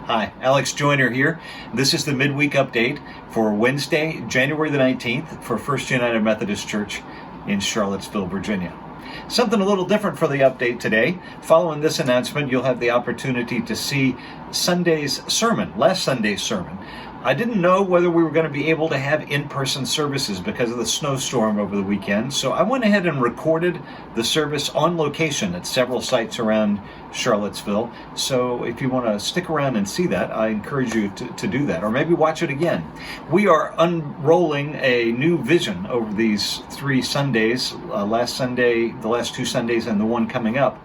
Hi, Alex Joyner here. This is the Midweek update for Wednesday, January the 19th for First United Methodist Church in Charlottesville, Virginia. Something a little different for the update today. Following this announcement, you'll have the opportunity to see Sunday's sermon, last Sunday's sermon. I didn't know whether we were going to be able to have in-person services because of the snowstorm over the weekend, so I went ahead and recorded the service on location at several sites around Charlottesville. So if you want to stick around and see that, I encourage you to do that, or maybe watch it again. We are unrolling a new vision over these 3 Sundays, last Sunday, the last 2 Sundays, and the one coming up,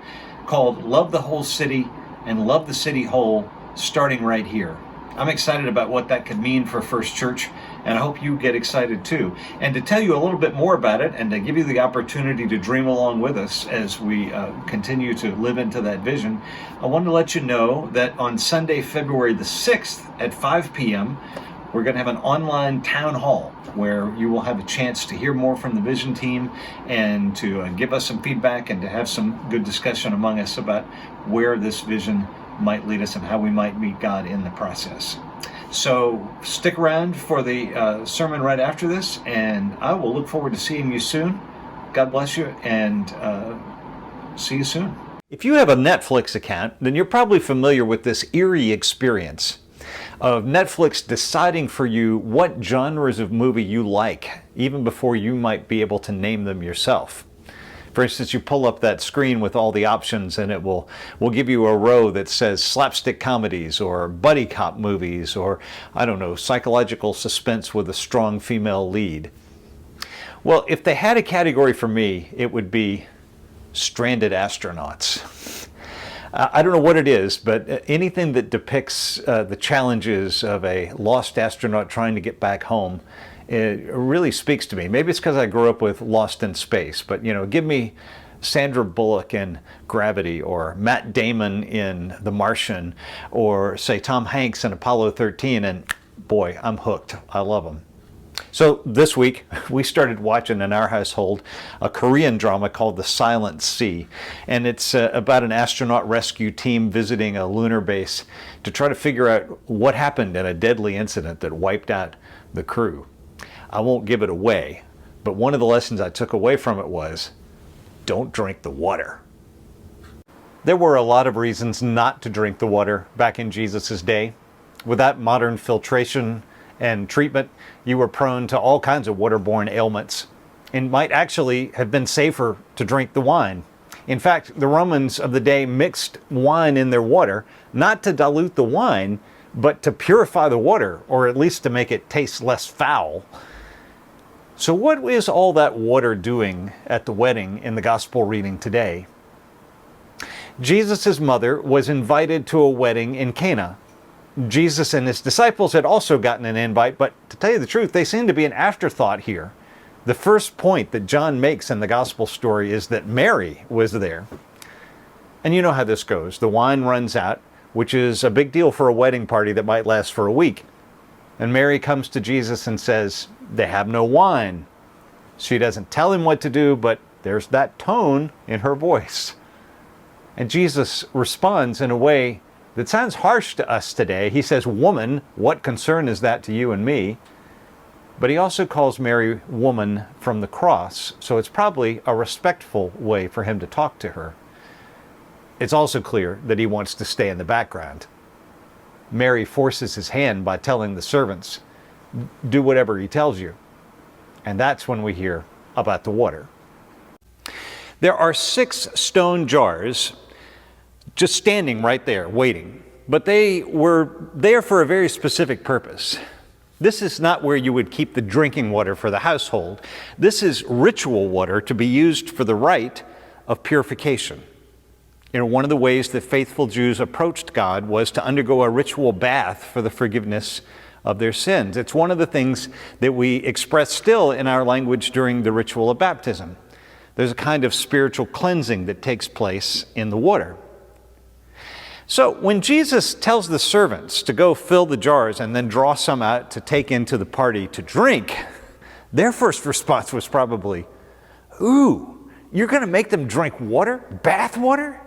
called Love the Whole City and Love the City Whole, starting right here. I'm excited about what that could mean for First Church, and I hope you get excited too. And to tell you a little bit more about it, and to give you the opportunity to dream along with us as we continue to live into that vision, I want to let you know that on Sunday, February the 6th at 5 p.m., we're going to have an online town hall where you will have a chance to hear more from the vision team and to give us some feedback and to have some good discussion among us about where this vision might lead us and how we might meet God in the process. So stick around for the sermon right after this, and I will look forward to seeing you soon. God bless you, and see you soon. If you have a Netflix account, then you're probably familiar with this eerie experience of Netflix deciding for you what genres of movie you like, even before you might be able to name them yourself. For instance, you pull up that screen with all the options and it will give you a row that says slapstick comedies or buddy cop movies or, I don't know, psychological suspense with a strong female lead. Well, if they had a category for me, it would be stranded astronauts. I don't know what it is, but anything that depicts the challenges of a lost astronaut trying to get back home, it really speaks to me. Maybe it's because I grew up with Lost in Space, but give me Sandra Bullock in Gravity, or Matt Damon in The Martian, or say Tom Hanks in Apollo 13, and boy, I'm hooked. I love them. So this week, we started watching in our household a Korean drama called The Silent Sea, and it's about an astronaut rescue team visiting a lunar base to try to figure out what happened in a deadly incident that wiped out the crew. I won't give it away, but one of the lessons I took away from it was, don't drink the water. There were a lot of reasons not to drink the water back in Jesus' day. Without modern filtration and treatment, you were prone to all kinds of waterborne ailments, and might actually have been safer to drink the wine. In fact, the Romans of the day mixed wine in their water, not to dilute the wine, but to purify the water, or at least to make it taste less foul. So what is all that water doing at the wedding in the gospel reading today? Jesus' mother was invited to a wedding in Cana. Jesus and his disciples had also gotten an invite, but to tell you the truth, they seem to be an afterthought here. The first point that John makes in the gospel story is that Mary was there. And you know how this goes. The wine runs out, which is a big deal for a wedding party that might last for a week. And Mary comes to Jesus and says, they have no wine. She doesn't tell him what to do, but there's that tone in her voice. And Jesus responds in a way that sounds harsh to us today. He says, woman, what concern is that to you and me? But he also calls Mary woman from the cross, so it's probably a respectful way for him to talk to her. It's also clear that he wants to stay in the background. Mary forces his hand by telling the servants, do whatever he tells you. And that's when we hear about the water. There are 6 stone jars just standing right there, waiting. But they were there for a very specific purpose. This is not where you would keep the drinking water for the household. This is ritual water to be used for the rite of purification. One of the ways that faithful Jews approached God was to undergo a ritual bath for the forgiveness of their sins. It's one of the things that we express still in our language during the ritual of baptism. There's a kind of spiritual cleansing that takes place in the water. So when Jesus tells the servants to go fill the jars and then draw some out to take into the party to drink, their first response was probably, ooh, you're going to make them drink water? Bath water?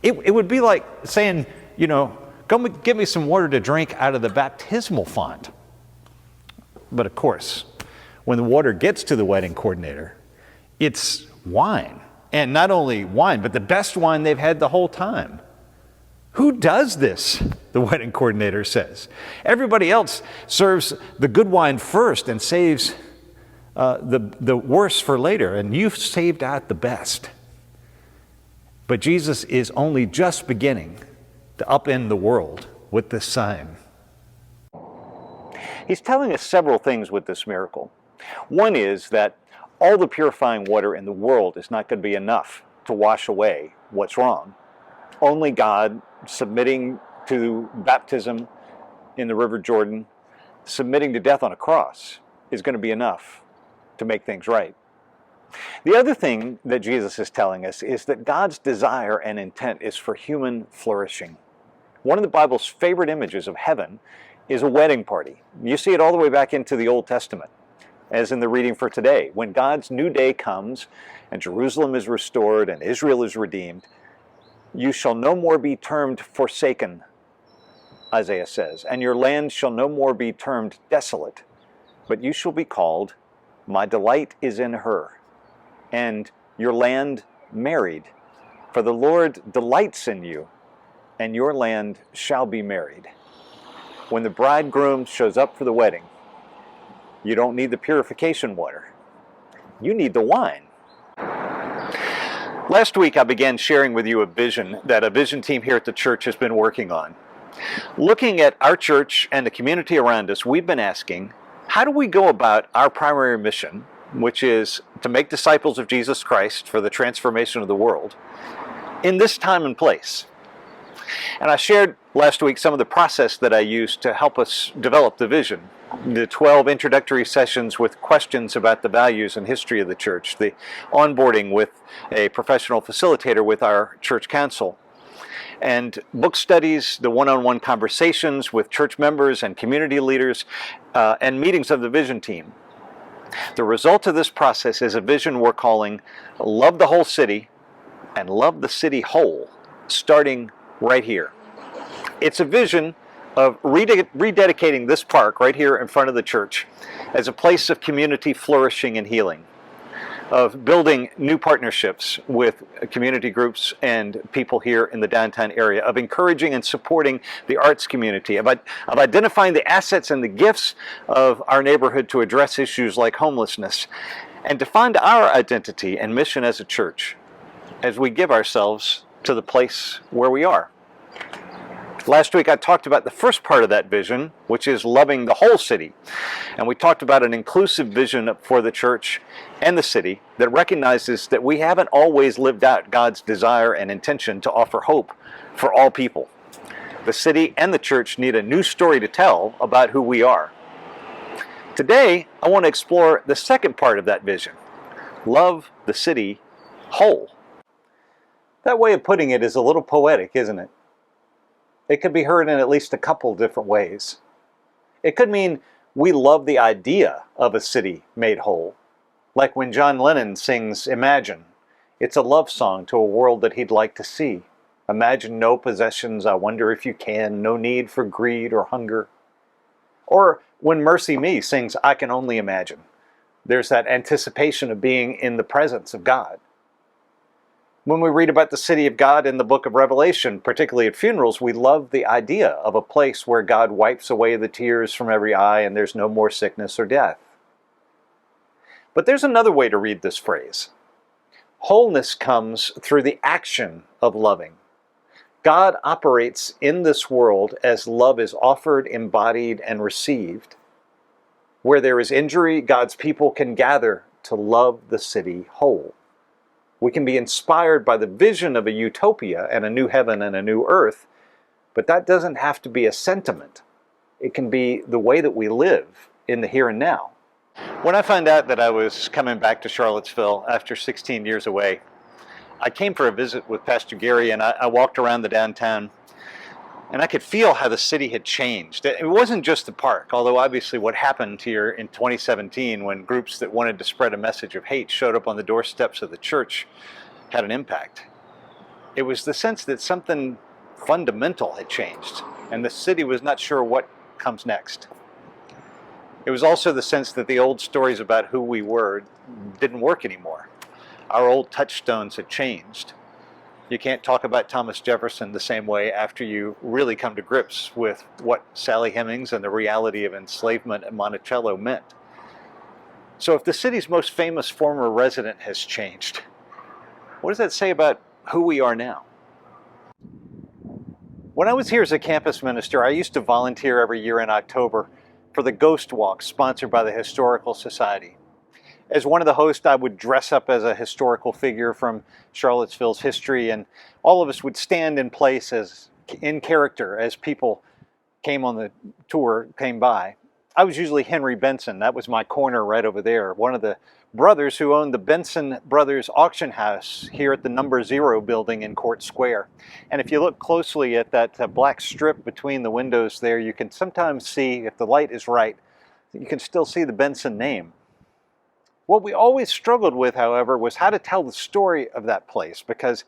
It would be like saying, get me some water to drink out of the baptismal font. But of course, when the water gets to the wedding coordinator, it's wine. And not only wine, but the best wine they've had the whole time. Who does this? The wedding coordinator says. Everybody else serves the good wine first and saves the worse for later, and you've saved out the best. But Jesus is only just beginning to upend the world with this sign. He's telling us several things with this miracle. One is that all the purifying water in the world is not going to be enough to wash away what's wrong. Only God submitting to baptism in the River Jordan, submitting to death on a cross, is going to be enough to make things right. The other thing that Jesus is telling us is that God's desire and intent is for human flourishing. One of the Bible's favorite images of heaven is a wedding party. You see it all the way back into the Old Testament, as in the reading for today. When God's new day comes and Jerusalem is restored and Israel is redeemed, you shall no more be termed forsaken, Isaiah says, and your land shall no more be termed desolate, but you shall be called, my delight is in her, and your land married. For the Lord delights in you, and your land shall be married. When the bridegroom shows up for the wedding, you don't need the purification water. You need the wine. Last week I began sharing with you a vision that a vision team here at the church has been working on. Looking at our church and the community around us, we've been asking, how do we go about our primary mission, which is to make disciples of Jesus Christ for the transformation of the world, in this time and place? And I shared last week some of the process that I used to help us develop the vision. The 12 introductory sessions with questions about the values and history of the church, the onboarding with a professional facilitator with our church council, and book studies, the one-on-one conversations with church members and community leaders, and meetings of the vision team. The result of this process is a vision we're calling Love the Whole City and Love the City Whole, starting right here. It's a vision of rededicating this park right here in front of the church as a place of community flourishing and healing, of building new partnerships with community groups and people here in the downtown area, of encouraging and supporting the arts community, of identifying the assets and the gifts of our neighborhood to address issues like homelessness, and to find our identity and mission as a church as we give ourselves to the place where we are. Last week I talked about the first part of that vision, which is loving the whole city. And we talked about an inclusive vision for the church and the city that recognizes that we haven't always lived out God's desire and intention to offer hope for all people. The city and the church need a new story to tell about who we are. Today, I want to explore the second part of that vision. Love the city whole. That way of putting it is a little poetic, isn't it? It could be heard in at least a couple different ways. It could mean we love the idea of a city made whole. Like when John Lennon sings Imagine. It's a love song to a world that he'd like to see. Imagine no possessions, I wonder if you can, no need for greed or hunger. Or when Mercy Me sings I Can Only Imagine. There's that anticipation of being in the presence of God. When we read about the city of God in the book of Revelation, particularly at funerals, we love the idea of a place where God wipes away the tears from every eye and there's no more sickness or death. But there's another way to read this phrase. Wholeness comes through the action of loving. God operates in this world as love is offered, embodied, and received. Where there is injury, God's people can gather to love the city whole. We can be inspired by the vision of a utopia and a new heaven and a new earth, but that doesn't have to be a sentiment. It can be the way that we live in the here and now. When I found out that I was coming back to Charlottesville after 16 years away, I came for a visit with Pastor Gary, and I walked around the downtown, and I could feel how the city had changed. It wasn't just the park, although obviously what happened here in 2017 when groups that wanted to spread a message of hate showed up on the doorsteps of the church had an impact. It was the sense that something fundamental had changed. and the city was not sure what comes next. It was also the sense that the old stories about who we were didn't work anymore. Our old touchstones had changed. You can't talk about Thomas Jefferson the same way after you really come to grips with what Sally Hemings and the reality of enslavement at Monticello meant. So if the city's most famous former resident has changed, what does that say about who we are now? When I was here as a campus minister, I used to volunteer every year in October for the Ghost Walk sponsored by the Historical Society. As one of the hosts, I would dress up as a historical figure from Charlottesville's history, and all of us would stand in place as in character as people came on the tour, came by. I was usually Henry Benson. That was my corner right over there, one of the brothers who owned the Benson Brothers Auction House here at the number 0 building in Court Square. And if you look closely at that black strip between the windows there, you can sometimes see, if the light is right, you can still see the Benson name. What we always struggled with, however, was how to tell the story of that place, because,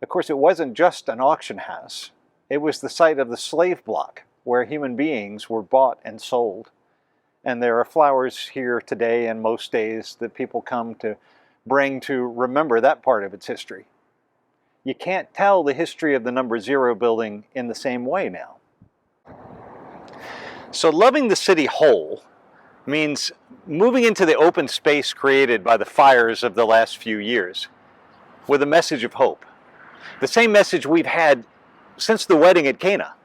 of course, it wasn't just an auction house. It was the site of the slave block, where human beings were bought and sold. And there are flowers here today and most days that people come to bring to remember that part of its history. You can't tell the history of the number 0 building in the same way now. So loving the city whole means moving into the open space created by the fires of the last few years with a message of hope. The same message we've had since the wedding at Cana.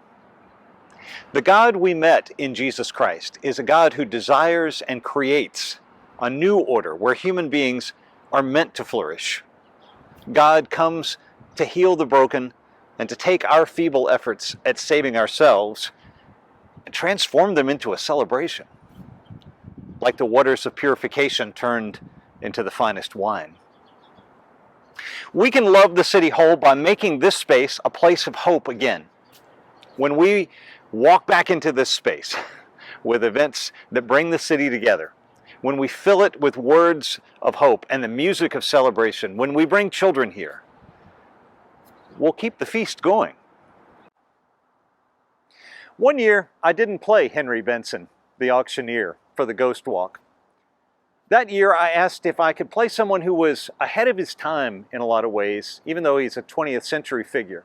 The God we met in Jesus Christ is a God who desires and creates a new order where human beings are meant to flourish. God comes to heal the broken and to take our feeble efforts at saving ourselves and transform them into a celebration, like the waters of purification turned into the finest wine. We can love the city whole by making this space a place of hope again. When we walk back into this space with events that bring the city together, when we fill it with words of hope and the music of celebration, when we bring children here, we'll keep the feast going. One year, I didn't play Henry Benson, the auctioneer, for the Ghost Walk. That year, I asked if I could play someone who was ahead of his time in a lot of ways, even though he's a 20th century figure.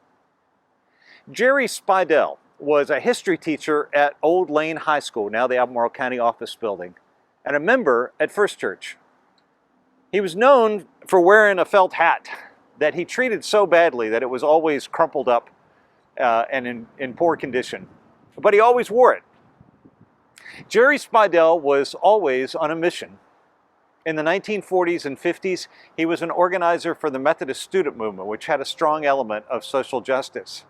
Jerry Spidell was a history teacher at Old Lane High School, now the Albemarle County Office Building, and a member at First Church. He was known for wearing a felt hat that he treated so badly that it was always crumpled up and in poor condition, but he always wore it. Jerry Spidell was always on a mission. In the 1940s and 50s, he was an organizer for the Methodist student movement, which had a strong element of social justice.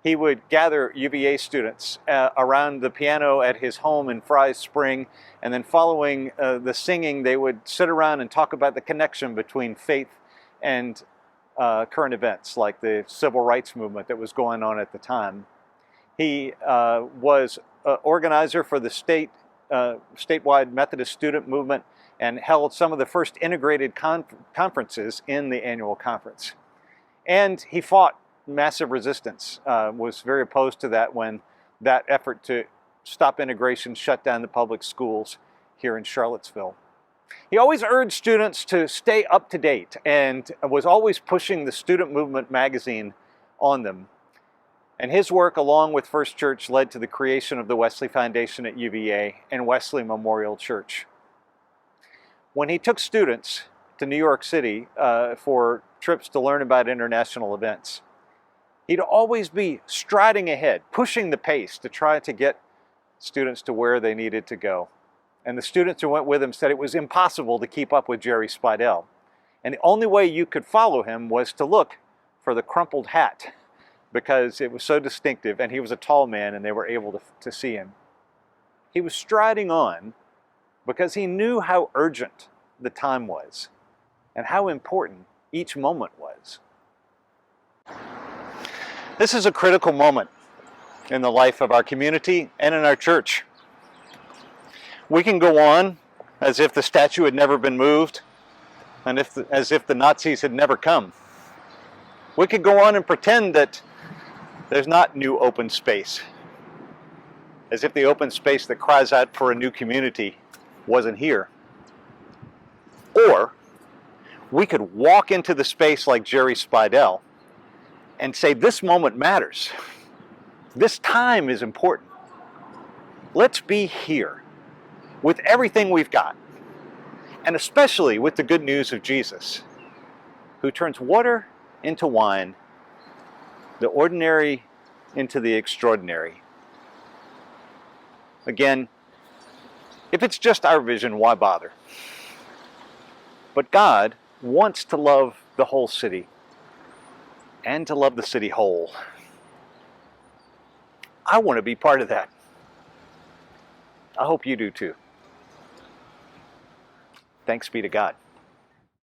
He would gather UVA students around the piano at his home in Fry's Spring, and then following the singing, they would sit around and talk about the connection between faith and current events, like the civil rights movement that was going on at the time. He was organizer for the statewide Methodist student movement and held some of the first integrated conferences in the annual conference. And he fought massive resistance, was very opposed to that when that effort to stop integration shut down the public schools here in Charlottesville. He always urged students to stay up to date and was always pushing the Student Movement magazine on them. And his work, along with First Church, led to the creation of the Wesley Foundation at UVA and Wesley Memorial Church. When he took students to New York City for trips to learn about international events, he'd always be striding ahead, pushing the pace to try to get students to where they needed to go. And the students who went with him said it was impossible to keep up with Jerry Spidell. And the only way you could follow him was to look for the crumpled hat, because it was so distinctive, and he was a tall man and they were able to see him. He was striding on because he knew how urgent the time was and how important each moment was. This is a critical moment in the life of our community and in our church. We can go on as if the statue had never been moved and as if the Nazis had never come. We could go on and pretend that there's not new open space as if the open space that cries out for a new community wasn't here. Or we could walk into the space like Jerry Spidell and say, this moment matters. This time is important. Let's be here with everything we've got, and especially with the good news of Jesus, who turns water into wine, the ordinary into the extraordinary. Again, if it's just our vision, why bother? But God wants to love the whole city and to love the city whole. I want to be part of that. I hope you do too. Thanks be to God.